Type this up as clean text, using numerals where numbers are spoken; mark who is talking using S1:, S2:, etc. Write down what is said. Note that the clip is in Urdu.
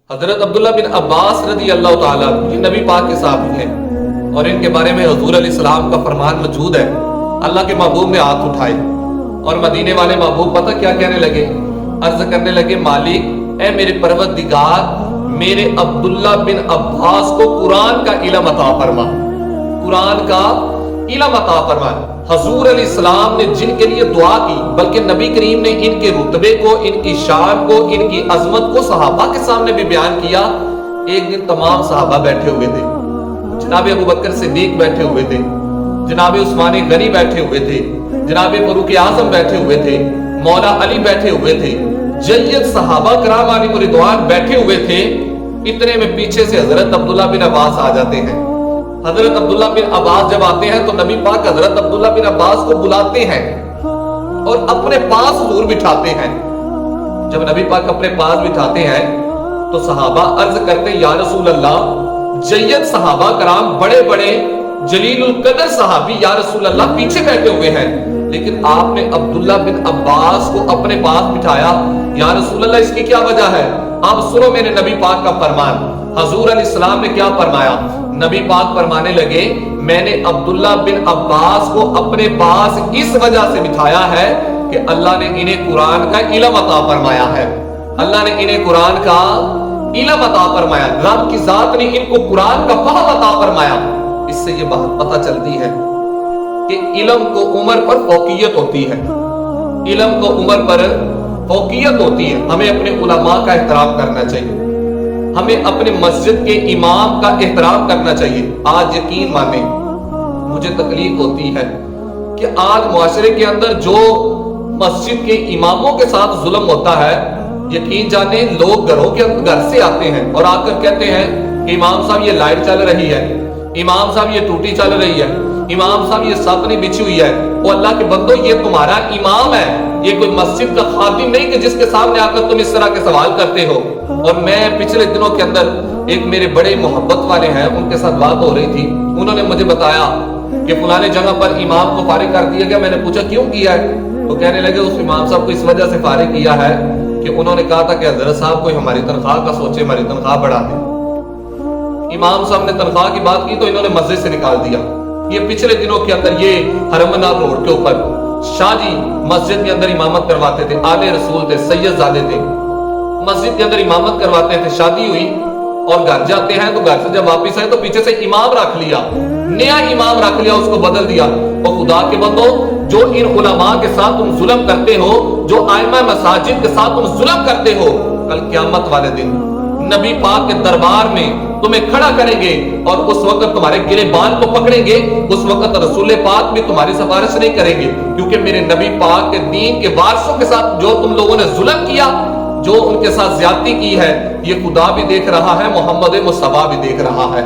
S1: حضرت عبداللہ بن عباس رضی اللہ تعالیٰ یہ نبی پاک کے صحابی ہیں اور ان کے بارے میں حضور علیہ السلام کا فرمان موجود ہے۔ اللہ کے محبوب نے ہاتھ اٹھائے اور مدینے والے محبوب پتہ کیا کہنے لگے؟ عرض کرنے لگے، مالک اے میرے پروردگار، میرے عبداللہ بن عباس کو قرآن کا علم عطا فرما، قرآن کا علم عطا فرما۔ حضور علیہ السلام نے جن کے لیے دعا کی، بلکہ نبی کریم نے ان کے رتبے کو، ان کی شان کو، ان کی عظمت کو صحابہ کے سامنے بھی بیان کیا۔ ایک دن تمام صحابہ بیٹھے ہوئے تھے، جناب ابوبکر صدیق بیٹھے ہوئے تھے، جناب عثمان غنی بیٹھے ہوئے تھے، جناب فاروق اعظم بیٹھے ہوئے تھے، مولا علی بیٹھے ہوئے تھے، جید صحابہ کرام علیہم رضوان بیٹھے ہوئے تھے۔ اتنے میں پیچھے سے حضرت عبداللہ بن عباس آ جاتے ہیں۔ حضرت عبداللہ بن عباس جب آتے ہیں تو نبی پاک حضرت عبداللہ بن عباس کو بلاتے ہیں اور اپنے پاس حضور بٹھاتے ہیں۔ جب نبی پاک اپنے پاس بٹھاتے ہیں تو صحابہ عرض کرتے ہیں، یا رسول اللہ، جید صحابہ کرام، بڑے بڑے جلیل القدر صحابی یا رسول اللہ پیچھے بیٹھے ہوئے ہیں، لیکن آپ نے عبداللہ بن عباس کو اپنے پاس بٹھایا، یا رسول اللہ اس کی کیا وجہ ہے؟ آپ سنو میرے نبی پاک کا فرمان۔ حضور علیہ السلام نے کیا فرمایا؟ نبی پاک فرمانے لگے، میں نے عبداللہ بن عباس کو اپنے پاس اس وجہ سے بٹھایا ہے کہ اللہ نے انہیں قرآن کا علم عطا فرمایا ہے، اللہ نے انہیں قرآن کا علم عطا فرمایا، رب کی ذات نے ان کو قرآن کا فہم عطا فرمایا۔ اس سے یہ بات پتہ چلتی ہے کہ علم کو عمر پر فوقیت ہوتی ہے، علم کو عمر پر فوقیت ہوتی ہے۔ ہمیں اپنے علماء کا احترام کرنا چاہیے، ہمیں اپنے مسجد کے امام کا احترام کرنا چاہیے۔ آج یقین مانیں، مجھے تکلیف ہوتی ہے کہ آج معاشرے کے اندر جو مسجد کے اماموں کے ساتھ ظلم ہوتا ہے، یقین جانیں لوگ گھر سے آتے ہیں اور آ کر کہتے ہیں کہ امام صاحب یہ لائٹ چل رہی ہے، امام صاحب یہ ٹوٹی چل رہی ہے، امام صاحب یہ ساتھ نہیں بچھی ہوئی ہے۔ وہ اللہ کے بندو، یہ تمہارا امام ہے، یہ کوئی مسجد کا خادم نہیں کہ جس کے سامنے آ کر تم اس طرح کے سوال کرتے ہو۔ اور میں پچھلے دنوں کے اندر ایک میرے بڑے محبت والے ہیں، ان کے ساتھ بات ہو رہی تھی، انہوں نے مجھے بتایا کہ فلانے جگہ پر امام کو فارغ کر دیا گیا۔ میں نے پوچھا کیوں کیا ہے؟ وہ کہنے لگے اس امام صاحب کو اس وجہ سے فارغ کیا ہے کہ انہوں نے کہا تھا کہ حضرت صاحب کوئی ہماری تنخواہ کا سوچے، ہماری تنخواہ بڑھا دے۔ امام صاحب نے تنخواہ کی بات کی تو انہوں نے مسجد سے نکال دیا۔ یہ پچھلے دنوں کے اندر یہ حرمنار روڈ کے اوپر شاہ جی مسجد کے اندر امامت کرواتے تھے، آلے رسول تھے، سید زادے تھے، مسجد کے اندر امامت کرواتے تھے۔ شادی ہوئی اور گھر جاتے ہیں تو گھر سے جب واپس آئے تو پیچھے سے امام رکھ لیا، نیا امام رکھ لیا، اس کو بدل دیا۔ اور خدا کے بندو، جو ان علماء کے ساتھ تم ظلم کرتے ہو، جو ائمہ مساجد کے ساتھ تم ظلم کرتے ہو، کل قیامت والے دن نبی پاک کے دربار میں تمہیں کھڑا کریں گے اور اس وقت تمہارے گرے بان کو پکڑیں گے۔ اس وقت رسول پاک بھی تمہاری سفارش نہیں کریں گے، کیونکہ میرے نبی پاک کے دین کے وارثوں کے ساتھ جو تم لوگوں نے ظلم کیا، جو ان کے ساتھ زیادتی کی ہے، یہ خدا بھی دیکھ رہا ہے، محمد مصطفیٰ بھی دیکھ رہا ہے۔